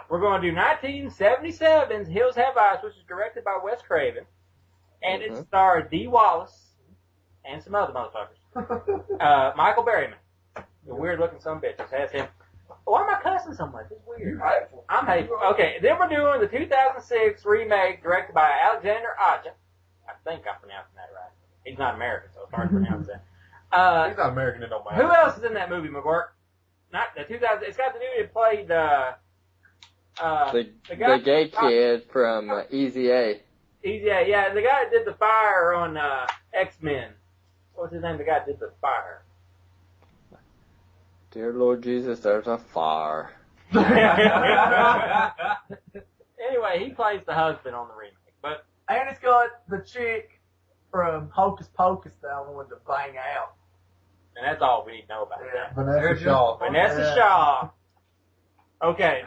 we're going to do 1977's Hills Have Eyes, which is directed by Wes Craven, and it stars Dee Wallace and some other motherfuckers. Michael Berryman, the weird-looking son of a bitch, just has him. Why am I cussing so much? It's weird. You're hateful. I'm hateful. Okay, then we're doing the 2006 remake directed by Alexander Aja. I think I'm pronouncing that right. He's not American, so it's hard to pronounce that. He's not American, it don't matter. Who else is in that movie, McGurk? Not the 2000. It's got the dude that played the gay kid from Easy A. Easy A, yeah, the guy that did the fire on X-Men. What's his name? The guy that did the fire. Dear Lord Jesus, there's a fire. Anyway, he plays the husband on the remake, but and it's got the chick from Hocus Pocus that I wanted to bang out. and that's all we need to know about that. Vanessa Shaw. Vanessa Shaw. Okay.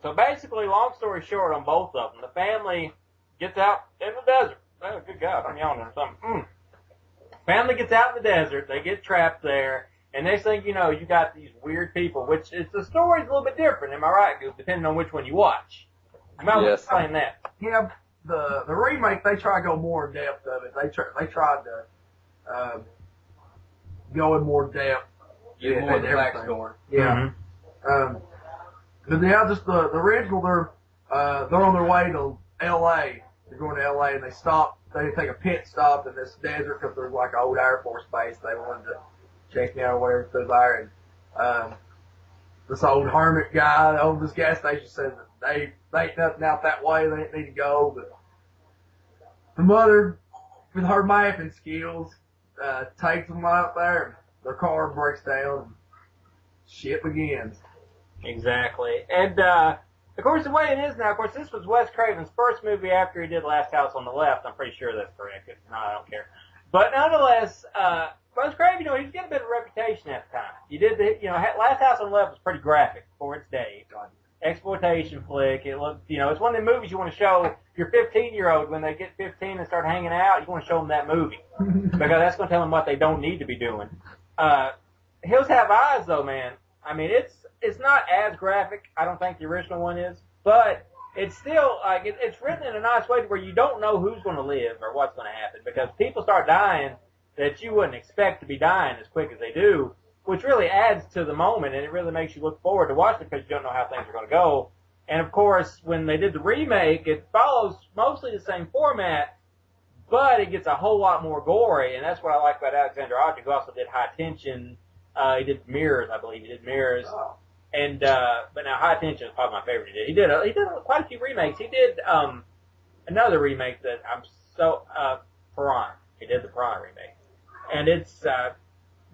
So basically, long story short on both of them, the family gets out in the desert. Oh, good God, I'm yawning or something. Family gets out in the desert. They get trapped there. And next thing you know, you got these weird people, which is, the story's a little bit different, am I right, Goose, depending on which one you watch. You might want to explain that. Yeah, the remake, they try to go more in depth of it. They tried to go in more depth. Get more of the backstory. Yeah. But yeah, just the original, they're on their way to L.A. They're going to L.A. and they take a pit stop in this desert because there's like an old Air Force base. They wanted to check me out where through there, and this old hermit guy that owns this gas station says that they ain't nothing out that way, they ain't need to go, but the mother, with her mapping skills, takes them out there, and their car breaks down, and shit begins. Exactly. And, of course, the way it is now, of course, this was Wes Craven's first movie after he did Last House on the Left. I'm pretty sure that's correct. If not, I don't care. But nonetheless, Wes Craven, he was getting a bit of a reputation at the time. You did Last House on the Left was pretty graphic for its day. Exploitation flick. It looked, it's one of the movies you want to show your 15-year-old when they get 15 and start hanging out. You want to show them that movie because that's going to tell them what they don't need to be doing. Hills Have Eyes, though, man. I mean, it's not as graphic. I don't think the original one is, but it's still like it's written in a nice way to where you don't know who's going to live or what's going to happen because people start dying that you wouldn't expect to be dying as quick as they do, which really adds to the moment, and it really makes you look forward to watching it because you don't know how things are going to go. And, of course, when they did the remake, it follows mostly the same format, but it gets a whole lot more gory, and that's what I like about Alexander Aja, who also did High Tension. He did Mirrors, I believe. He did Mirrors. Oh. And, but now High Tension is probably my favorite he did. He did quite a few remakes. He did, another remake that Piranha. He did the Piranha remake. And it's,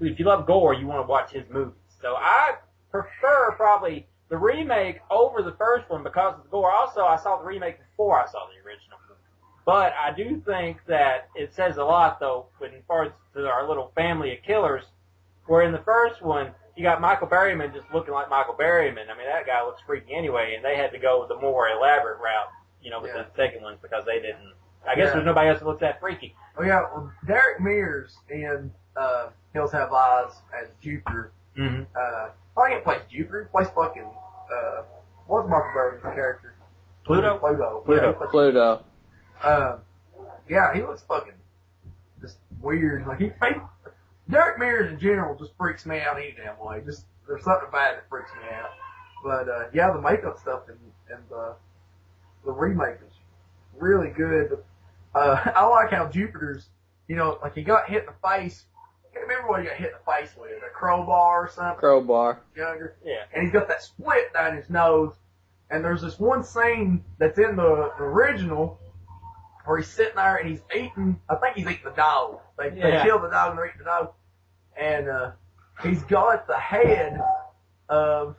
if you love gore, you want to watch his movies. So I prefer probably the remake over the first one because of the gore. Also, I saw the remake before I saw the original. But I do think that it says a lot, though, as far as to our little family of killers, where in the first one, you got Michael Berryman just looking like Michael Berryman. I mean, that guy looks freaky anyway, and they had to go with the more elaborate route, with the second ones because they didn't. I guess there's nobody else that looks that freaky. Oh, yeah. Well, Derek Mears in Hills Have Eyes as Jupiter. Mm-hmm. I think he plays Jupiter. He plays fucking, what's Michael Berryman's character? Pluto. Pluto. Yeah, he looks fucking just weird. Like Derek Mears in general just freaks me out any damn way. Just there's something about it that freaks me out. But the makeup stuff and the remake is really good. I like how Jupiter's, like he got hit in the face. I can't remember what he got hit in the face with, a crowbar or something. Crowbar. Younger. Yeah. And he's got that split down his nose. And there's this one scene that's in the original where he's sitting there and he's eating, I think he's eating the dog. They kill the dog and they're eating the dog. And he's got the head of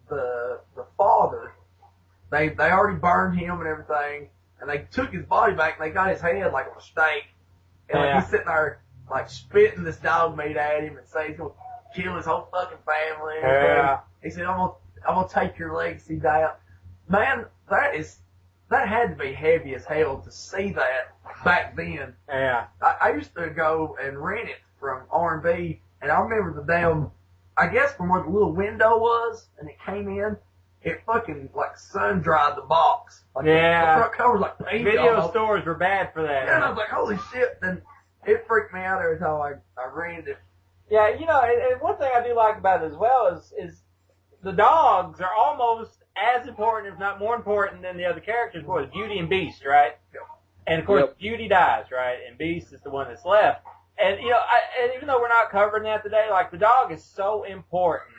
the father. They already burned him and everything. And they took his body back and they got his head like on a stake. And he's sitting there like spitting this dog meat at him and saying he's going to kill his whole fucking family. Yeah. He said, I'm gonna take your legacy down. Man, that had to be heavy as hell to see that back then. Yeah. I used to go and rent it from R&B, and I remember the damn, I guess from where the little window was, and it came in, it fucking like sun dried the box. Like Yeah. the front cover's like paint Video almost. stores were bad for that. Yeah, and I was like, holy shit! Then it freaked me out every time I read it. Yeah, you know, and one thing I do like about it as well is the dogs are almost as important, if not more important, than the other characters. Of course, Beauty and Beast, right? Yep. And of course, Yep. Beauty dies, right? And Beast is the one that's left. And you know, and even though we're not covering that today, like the dog is so important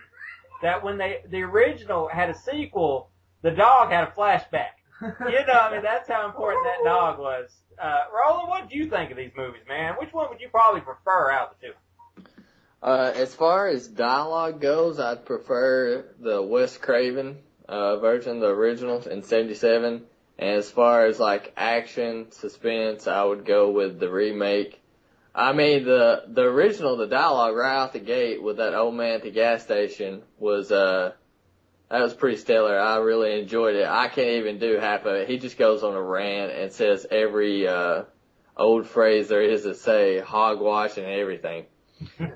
that when the original had a sequel, the dog had a flashback. You know, I mean, that's how important that dog was. Roland, what do you think of these movies, man? Which one would you probably prefer out of the two? As far as dialogue goes, I'd prefer the Wes Craven version, the original in '77. And as far as like action, suspense, I would go with the remake. I mean, the original, the dialogue right out the gate with that old man at the gas station was that was pretty stellar. I really enjoyed it. I can't even do half of it. He just goes on a rant and says every old phrase there is to say, hogwash and everything.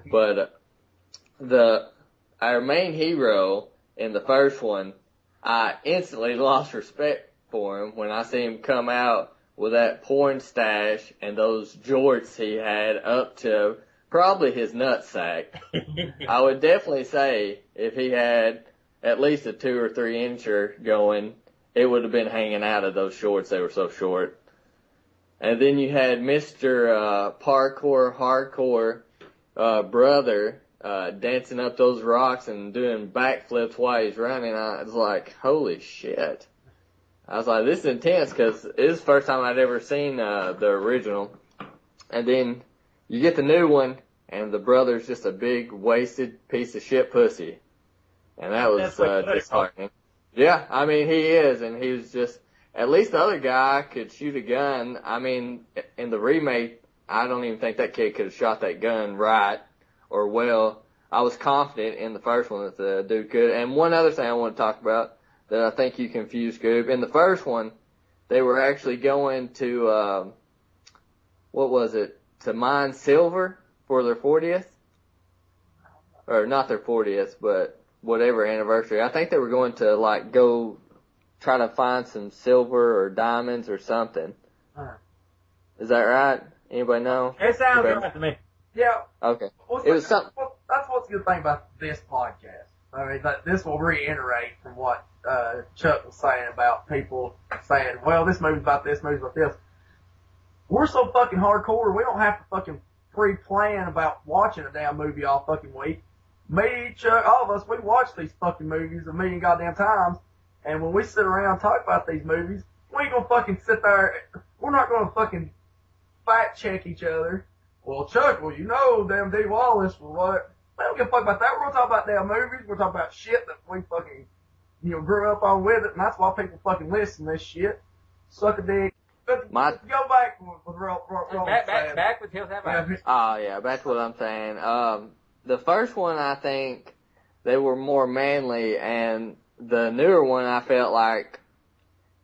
But our main hero in the first one, I instantly lost respect for him when I see him come out with that porn stash and those jorts he had up to probably his nutsack. I would definitely say if he had at least a 2 or 3 incher going, it would have been hanging out of those shorts. They were so short. And then you had Mr. Parkour Hardcore brother dancing up those rocks and doing backflips while he's running. I was like, holy shit. I was like, this is intense because it was the first time I'd ever seen the original. And then you get the new one, and the brother's just a big, wasted piece of shit pussy. And that was disheartening. Yeah, I mean, he is, and he was just, at least the other guy could shoot a gun. I mean, in the remake, I don't even think that kid could have shot that gun right or well. I was confident in the first one that the dude could. And one other thing I want to talk about that I think you confused, Goob. In the first one, they were actually going to, what was it, to mine silver for their 40th? Or not their 40th, but whatever anniversary. I think they were going to, like, go try to find some silver or diamonds or something. Is that right? Anybody know? It sounds right to me. Yeah. Okay. It was something. That's what's the good thing about this podcast. I mean, this will reiterate from what Chuck was saying about people saying, well, this movie's about this, movie's about this. We're so fucking hardcore, we don't have to fucking pre-plan about watching a damn movie all fucking week. Me, Chuck, all of us, we watch these fucking movies a million goddamn times, and when we sit around and talk about these movies, we ain't gonna fucking sit there, we're not gonna fucking fact check each other. Well, Chuck, well, you know, damn D. Wallace, well, what? We don't give a fuck about that. We're gonna talk about damn movies. We're talking about shit that we fucking, grew up on with it, and that's why people fucking listen to this shit. Suck a dick. But go back with back with Hills Have Yeah, back to what I'm saying. The first one, I think they were more manly, and the newer one, I felt like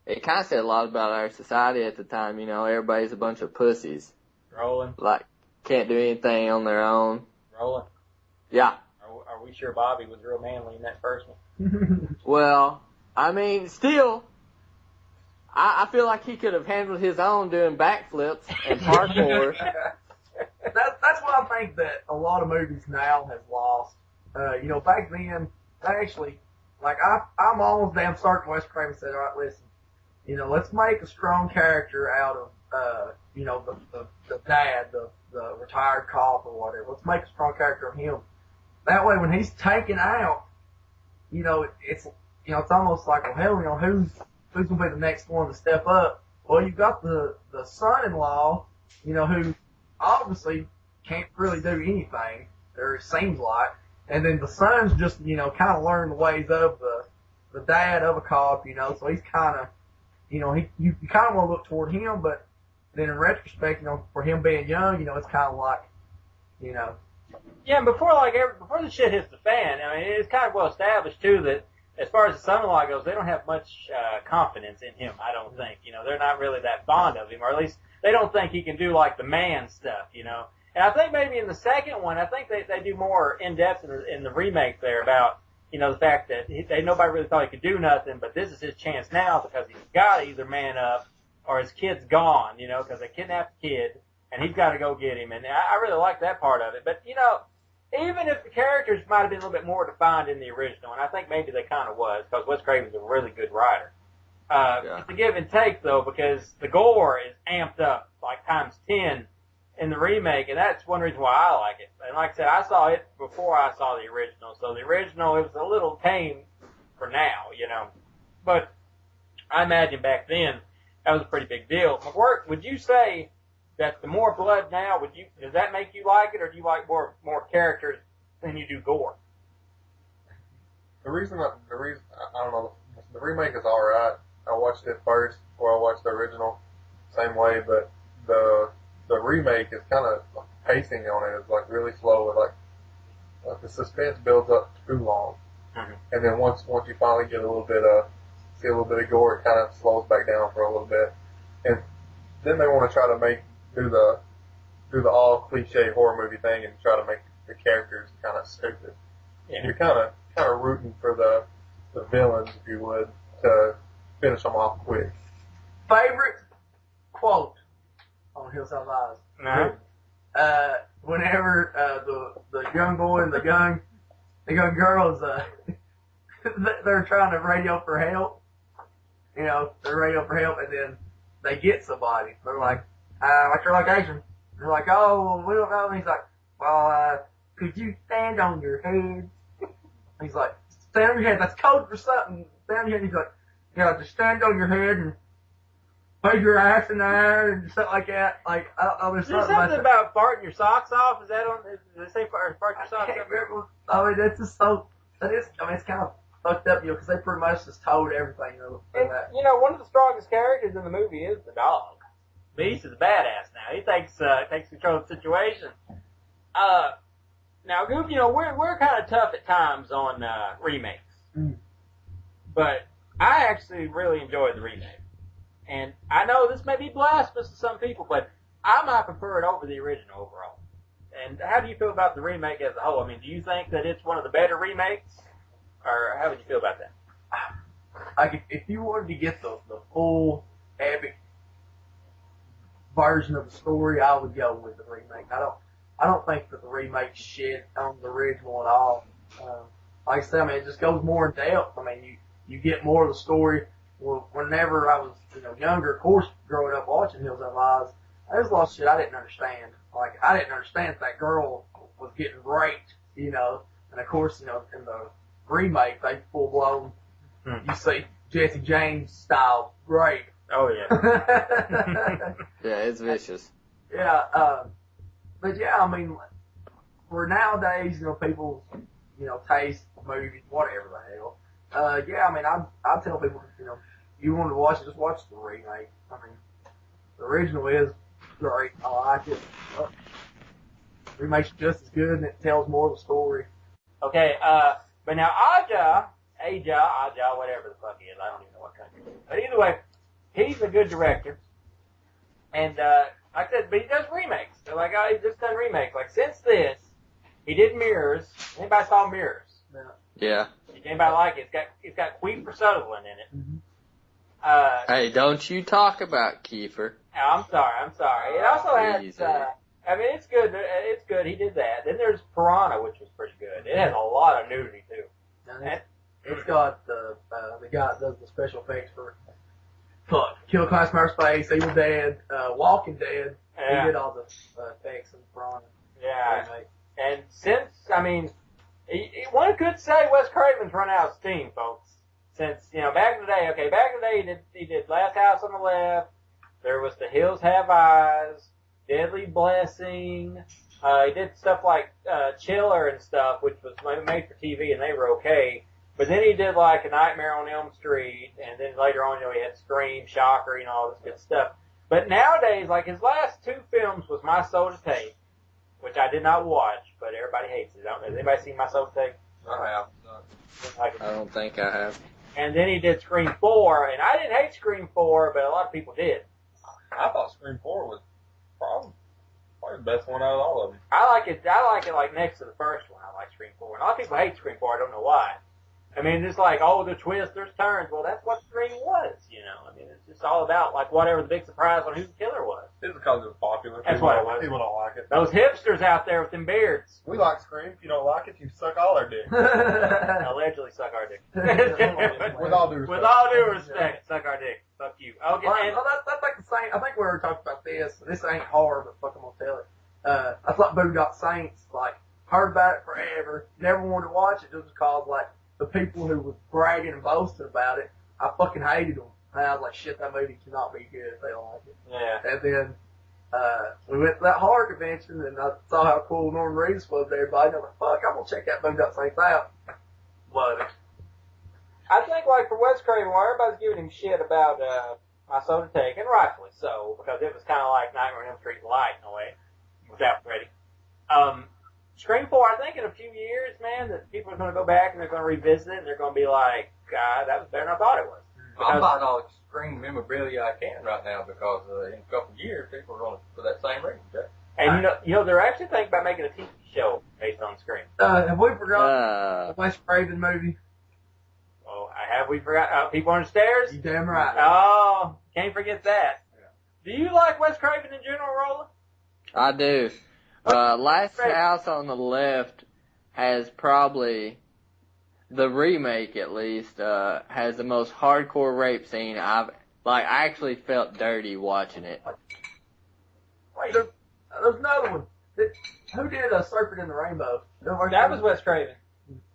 it kind of said a lot about our society at the time. You know, everybody's a bunch of pussies. Rolling. Like, can't do anything on their own. Rolling. Yeah. Are we sure Bobby was real manly in that first one? Well, I mean, still, I feel like he could have handled his own doing backflips and parkour. That's what I think that a lot of movies now have lost. Back then, actually, like, I'm almost damn certain Wes Craven said, all right, listen, let's make a strong character out of, the dad, the retired cop or whatever. Let's make a strong character of him. That way, when he's taken out, it's almost like, well, hell, who's gonna be the next one to step up? Well, you've got the son-in-law, who obviously can't really do anything, or it seems like, and then the son's just, kind of learned the ways of the dad of a cop, so he's kind of, you kind of want to look toward him, but then in retrospect, for him being young, it's kind of like, Yeah, and before the shit hits the fan, I mean, it's kind of well established too that as far as the son-in-law goes, they don't have much confidence in him. I don't think. They're not really that fond of him, or at least they don't think he can do like the man stuff. And I think maybe in the second one, I think they do more in depth in the remake there about the fact that nobody really thought he could do nothing, but this is his chance now because he's got to either man up or his kid's gone, because they kidnapped the kid and he's got to go get him. And I really like that part of it. But, even if the characters might have been a little bit more defined in the original, and I think maybe they kind of was because Wes Craven's a really good writer. It's a give and take, though, because the gore is amped up like times 10 in the remake, and that's one reason why I like it. And like I said, I saw it before I saw the original, so the original, it was a little tame for now, But I imagine back then, that was a pretty big deal. McWhirter, would you say that the more blood now, does that make you like it, or do you like more characters than you do gore? The reason, I don't know, the remake is alright. I watched it first before I watched the original, same way, but the remake is kind of, pacing on it is, really slow, like the suspense builds up too long. Mm-hmm. And then once you finally get see a little bit of gore, it kind of slows back down for a little bit. And then they want to try to do the all cliche horror movie thing and try to make the characters kind of stupid. Yeah. You're kind of rooting for the villains, if you would, to finish them off quick. Favorite quote on Hillside Lies? No. Whenever the young boy and the young girls, they're trying to radio for help. They're radio for help, and then they get somebody. They're like, what's your location? They're like, oh, we don't know. And he's like, well, could you stand on your head? He's like, stand on your head. That's code for something. Stand on your head. He's like, just stand on your head and put your ass in there and stuff like that. Like, I don't know, there's something about farting your socks off. Is that on? Does it say fart your socks off? I mean, that's just so. It's kind of fucked up, because they pretty much just told everything. And, one of the strongest characters in the movie is the dog. Beast is a badass now. He takes control of the situation. Now, Goop, we're kind of tough at times on remakes, but I actually really enjoyed the remake. And I know this may be blasphemous to some people, but I might prefer it over the original overall. And how do you feel about the remake as a whole? I mean, do you think that it's one of the better remakes? Or how would you feel about that? Like, if you wanted to get the full epic version of the story, I would go with the remake. I don't think that the remake shit on the original at all. Like I said, it just goes more in depth. You get more of the story. Well, whenever I was, younger, of course, growing up watching Hills Have Eyes, there's a lot of shit I didn't understand. Like, I didn't understand that girl was getting raped, And of course, in the remake, they full blown, you see Jesse James style rape. Oh, yeah. Yeah, it's vicious. Yeah, but yeah, for nowadays, people, taste movies, whatever the hell. I tell people, you want to watch it, just watch the remake. The original is great. I like it. The remake's just as good, and it tells more of the story. Okay, but now Aja, whatever the fuck he is, I don't even know what country he is. But either way, he's a good director. And, like I said, but he does remakes. They're like, oh, he's just done remakes. Like, since this, he did Mirrors. Anybody saw Mirrors? No. Yeah. Anybody like it? It's got Kiefer Sutherland in it. Mm-hmm. Hey, don't you talk about Kiefer. I'm sorry. It also has, it's good. It's good. He did that. Then there's Piranha, which was pretty good. It has a lot of nudity, too. It's got the guy that does the special effects for Kill Class from Outer Space, Evil Dead, Walking Dead. Yeah. He did all the effects in Piranha. Yeah. And since, one could say Wes Craven's run out of steam, folks. Since, back in the day he did Last House on the Left, there was The Hills Have Eyes, Deadly Blessing, he did stuff like, Chiller and stuff, which was made for TV and they were okay. But then he did like A Nightmare on Elm Street, and then later on, he had Scream, Shocker, all this good stuff. But nowadays, like his last two films was My Soul to Take, which I did not watch, but everybody hates it. Has anybody seen My Soul to Take? I have. I don't think I have. And then he did Scream 4, and I didn't hate Scream 4, but a lot of people did. I thought Scream 4 was probably the best one out of all of them. I like it like next to the first one. I like Scream 4. And a lot of people hate Scream 4. I don't know why. I mean, it's like, oh, the twist, there's turns. Well, that's what Scream was, you know. I mean, it's just all about, like, whatever the big surprise on who the killer was. It's because it was popular. That's what it was. People don't like it. Those hipsters out there with them beards. We like Scream. If you don't like it, you suck all our dick. Allegedly suck our dick. With all due respect. With all due respect, suck our dick. Fuck you. Okay. Well, that's like the same. I think we were talking about this. This ain't hard, but fuck, I'm gonna tell it. That's like Boondock Saints. Like, heard about it forever. Never wanted to watch it just because, like, the people who was bragging and boasting about it, I fucking hated them. And I was like, shit, that movie cannot be good if they don't like it. Yeah. And then, we went to that horror convention and I saw how cool Norman Reedus was to everybody. And I was like, fuck, I'm gonna check that Boondock Saints out. Love it. I think, like, for Wes Craven, while everybody's giving him shit about My Soul to Take, and rightfully so, because it was kind of like Nightmare on Elm Street light in a way, without Freddy. Scream 4, I think in a few years, man, that people are going to go back and they're going to revisit it and they're going to be like, God, that was better than I thought it was. I'm buying all the Scream memorabilia I can right now because in a couple of years people are going to for that same reason. Jack. And you know, they're actually thinking about making a TV show based on Scream. Have we forgotten the Wes Craven movie? Oh, have we forgot? People on the Stairs? You damn right. Oh, can't forget that. Yeah. Do you like Wes Craven in general, Roland? I do. Last House on the Left has probably, the remake at least, has the most hardcore rape scene I actually felt dirty watching it. Wait, there's another one. Who did Serpent in the Rainbow? That was Wes Craven.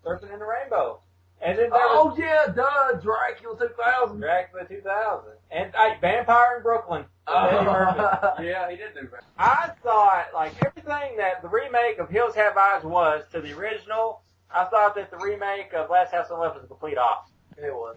Serpent in the Rainbow. And then there was, Dracula 2000. Dracula 2000. And Vampire in Brooklyn. Yeah, he did do that. I thought, like, everything that the remake of Hills Have Eyes was to the original, I thought that the remake of Last House on the Left was a complete opposite. It was.